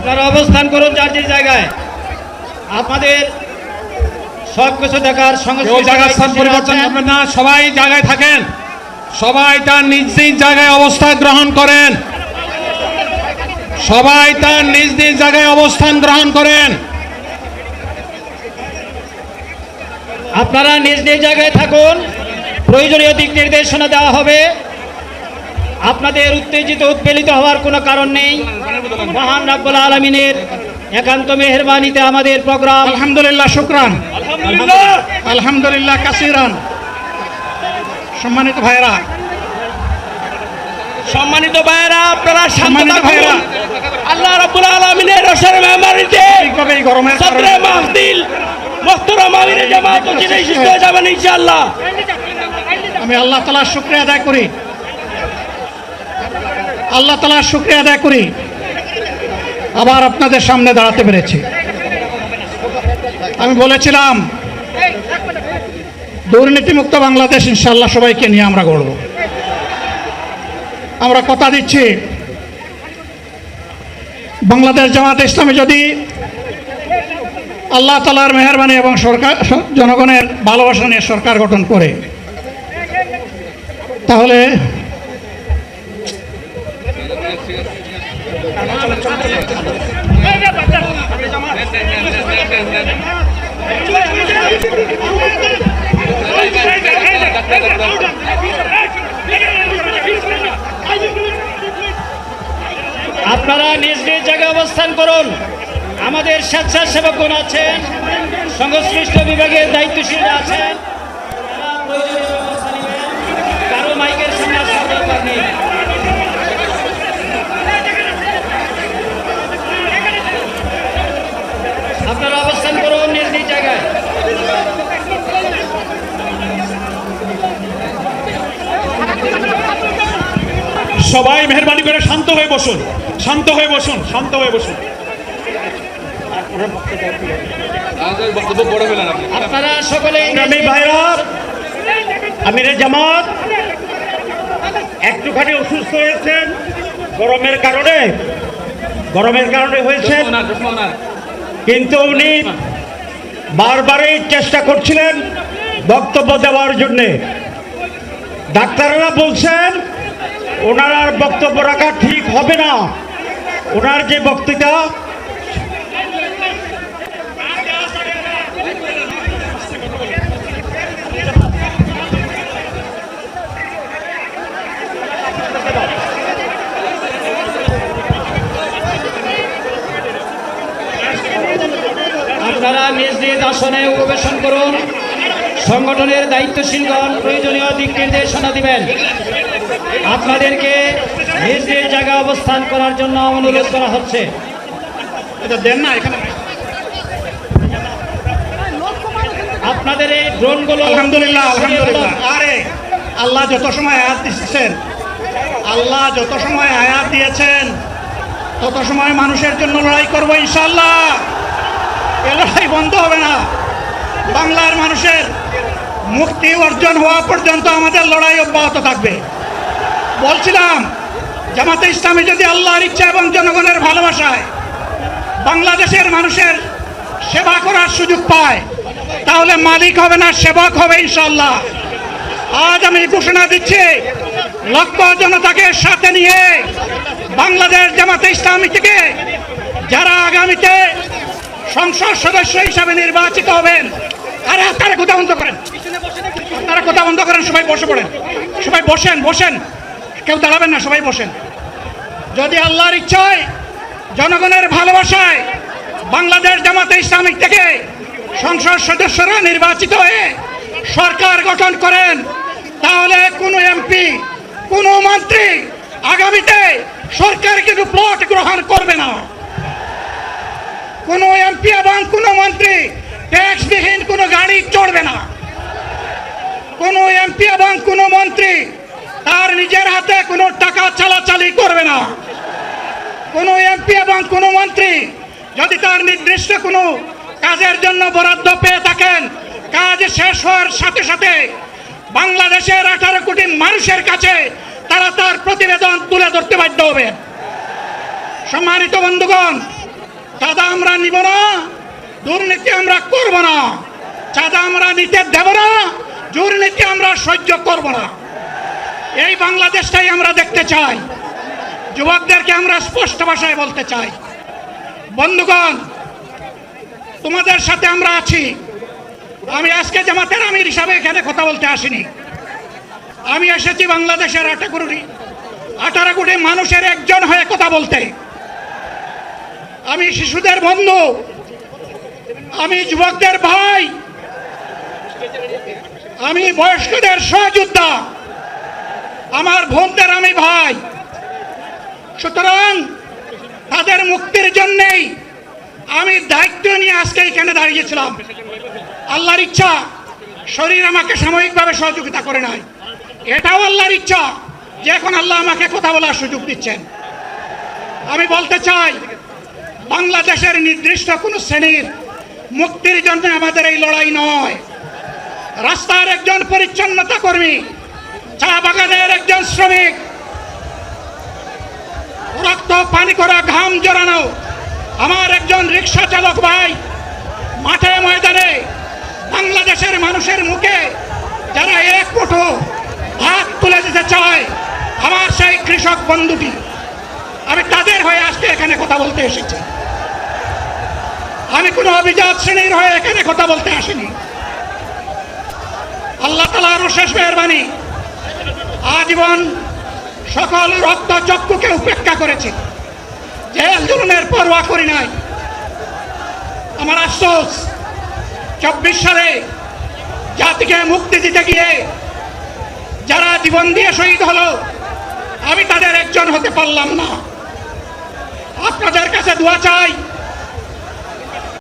আপনারা অবস্থান করুন যার যে জায়গায়। আপনাদের সব কিছু দেখার সঙ্গে জায়গার স্থান পরিবর্তন করবেন না, সবাই জায়গায় থাকেন, সবাই তার নিজ নিজ জায়গায় অবস্থান গ্রহণ করেন, সবাই তার নিজ নিজ জায়গায় অবস্থান গ্রহণ করেন। আপনারা নিজ নিজ জায়গায় থাকুন, প্রয়োজনীয় দিক নির্দেশনা দেওয়া হবে। আপনাদের উত্তেজিত উৎপীড়িত হওয়ার কোনো কারণ নেই। মহান রব্বুল আলামিনের একান্ত মেহেরবানিতে আমাদের প্রোগ্রাম। আলহামদুলিল্লাহ, শুকরান, আলহামদুলিল্লাহ কাসিরান। সম্মানিত ভাইরা, আপনারা সম্মানিত ভাইরা, আল্লাহ রাব্বুল আলামিনের রসের মেহমানিতে এই গরমের সদরে মাহফিল মুহতারাম আমিরে জামাত ও জিনে সুস্থ হয়ে যাবেন ইনশাআল্লাহ। আমি আল্লাহ তাআলার শুকরিয়া আদায় করি, আল্লাহ তাআলার শুকরিয়া আদায় করি আবার আপনাদের সামনে দাঁড়াতে পেরেছি। আমি বলেছিলাম দুর্নীতিমুক্ত বাংলাদেশ ইনশাআল্লাহ সবাইকে নিয়ে আমরা গড়ব। আমরা কথা দিচ্ছি, বাংলাদেশ জামাত ইসলামী যদি আল্লাহ তাআলার মেহেরবানি এবং সরকার জনগণের ভালোবাসা নিয়ে সরকার গঠন করে, তাহলে আপনারা নিজ নিজ জায়গায় অবস্থান করুন। আমাদের স্বেচ্ছাসেবকগণ আছেন, সংশ্লিষ্ট বিভাগের দায়িত্বশীলরা আছেন, তারা প্রয়োজনীয় ব্যবস্থা নেবেন। কারো মাইকের সামনে আসার দরকার নেই। আপনারা অবস্থান করুন নিজ নিজ জায়গায়। সবাই মেহরবানি করে শান্ত হয়ে বসুন, শান্ত হয়ে বসুন, শান্ত হয়ে বসুন। আপনারা সকলেই ভাইরা, আমিরে জামাত একটুখানি অসুস্থ হয়েছেন, গরমের কারণে হয়েছেন, কিন্তু উনি বারবারই চেষ্টা করছিলেন বক্তব্য দেওয়ার জন্যে। ডাক্তাররা বলছেন ওনার আর বক্তব্য রাখা ঠিক হবে না। ওনার যে বক্তৃতা, আপনারা নিজ নিজ আসনে উপবেশন করুন। সংগঠনের দায়িত্বশীলগণ প্রয়োজনীয় দিক নির্দেশনা দিবেন। আপনাদেরকে নিজ নিজ জায়গায় অবস্থান করার জন্য অনুরোধ করা হচ্ছে। এটা দেন না এখানে। আপনাদের এই ড্রোনগুলো আলহামদুলিল্লাহ, আলহামদুলিল্লাহ। আরে আল্লাহ যত সময় আয়াত দিচ্ছেন, আল্লাহ যত সময় আয়াত দিয়েছেন তত সময় মানুষের জন্য লড়াই করবো ইনশাআল্লাহ। এ লড়াই বন্ধ হবে না। বাংলার মানুষের মুক্তি অর্জন হওয়া পর্যন্ত আমাদের লড়াই অব্যাহত থাকবে। বলছিলাম, জামাতে ইসলামী যদি আল্লাহর ইচ্ছা এবং জনগণের ভালোবাসায় বাংলাদেশের মানুষের সেবা করার সুযোগ পায়, তাহলে মালিক হবে না, সেবক হবে ইনশাআল্লাহ। আজ আমি ঘোষণা দিচ্ছি, লক্ষ জনতাকে সাথে নিয়ে বাংলাদেশ জামাতে ইসলামী থেকে যারা আগামীতে সংসদ সদস্য হিসাবে নির্বাচিত হবেন, তারা কথা বন্ধ করেন, আপনারা কথা বন্ধ করেন, সবাই বসে পড়েন, সবাই বসেন, কেউ দাঁড়াবেন না, সবাই বসেন। যদি আল্লাহর ইচ্ছায় জনগণের ভালোবাসায় বাংলাদেশ জামাতে ইসলামী থেকে সংসদ সদস্যরা নির্বাচিত হয়ে সরকার গঠন করেন, তাহলে কোনো এমপি, কোনো মন্ত্রী আগামীতে সরকার কিন্তু প্লট গ্রহণ করবে না। কোনো এমপি এবং কোনো মন্ত্রী ট্যাক্সবিহীন কোনো গাড়ি চড়বে না। কোনো এমপি এবং কোনো মন্ত্রী তার নিজের হাতে কোনো টাকা চালাচালি করবে না। কোনো এমপি এবং কোনো মন্ত্রী যদি তার নির্দিষ্ট কোনো কাজের জন্য বরাদ্দ পেয়ে থাকেন, কাজ শেষ হওয়ার সাথে সাথে বাংলাদেশের 18 কোটি মানুষের কাছে তারা তার প্রতিবেদন তুলে ধরতে বাধ্য হবে। সম্মানিত বন্ধুগণ, চাঁদা আমরা নিব না, দুর্নীতি আমরা করব না, চাঁদা আমরা নিতে দেব না, দুর্নীতি আমরা সহ্য করব না। এই বাংলাদেশটাই আমরা দেখতে চাই। যুবকদেরকে আমরা স্পষ্ট ভাষায় বলতে চাই, বন্ধুগণ, তোমাদের সাথে আমরা আছি। আমি আজকে জামাতের আমির হিসাবে এখানে কথা বলতে আসিনি। আমি এসেছি বাংলাদেশের 18 কোটি মানুষের একজন হয়ে কথা বলতে। আমি শিশুদের বন্ধু, আমি যুবকদের ভাই, আমি বয়স্কদের সহযোদ্ধা, আমার বোনদের আমি ভাই। সুতরাং তাদের মুক্তির জন্যেই আমি দায়িত্ব নিয়ে আজকে এখানে দাঁড়িয়েছিলাম। আল্লাহর ইচ্ছা শরীর আমাকে সাময়িকভাবে সহযোগিতা করে নাই, এটাও আল্লাহর ইচ্ছা যে এখন আল্লাহ আমাকে কথা বলার সুযোগ দিচ্ছেন। আমি বলতে চাই, বাংলাদেশের নির্দিষ্ট কোনো শ্রেণীর মুক্তির জন্য আমাদের এই লড়াই নয়। রাস্তার একজন পরিচ্ছন্নতা কর্মী, চা বাগানের একজন শ্রমিক, রক্ত পানি করা ঘাম জড়ানো আমার একজন রিক্সা চালক ভাই, মাঠে ময়দানে বাংলাদেশের মানুষের মুখে যারা এক মুঠো ভাত তুলে দিতে চায়, আমার সেই কৃষক বন্ধুটি, আমি তাদের হয়ে আজকে এখানে কথা বলতে এসেছি। আমি কোনো অভিজাত শ্রেণীর হয়ে এখানে কথা বলতে আসিনি। আল্লাহ তাআলার অশেষ মেহেরবানি, আজীবন সকল রক্ত চক্ষুকে উপেক্ষা করেছি, জেল জুলুমের পরোয়া করি নাই। আমার আফসোস, 24 সালে জাতিকে মুক্তি দিতে গিয়ে যারা জীবন দিয়ে শহীদ হলো, আমি তাদের একজন হতে পারলাম না। আপনাদের কাছে দোয়া চাই,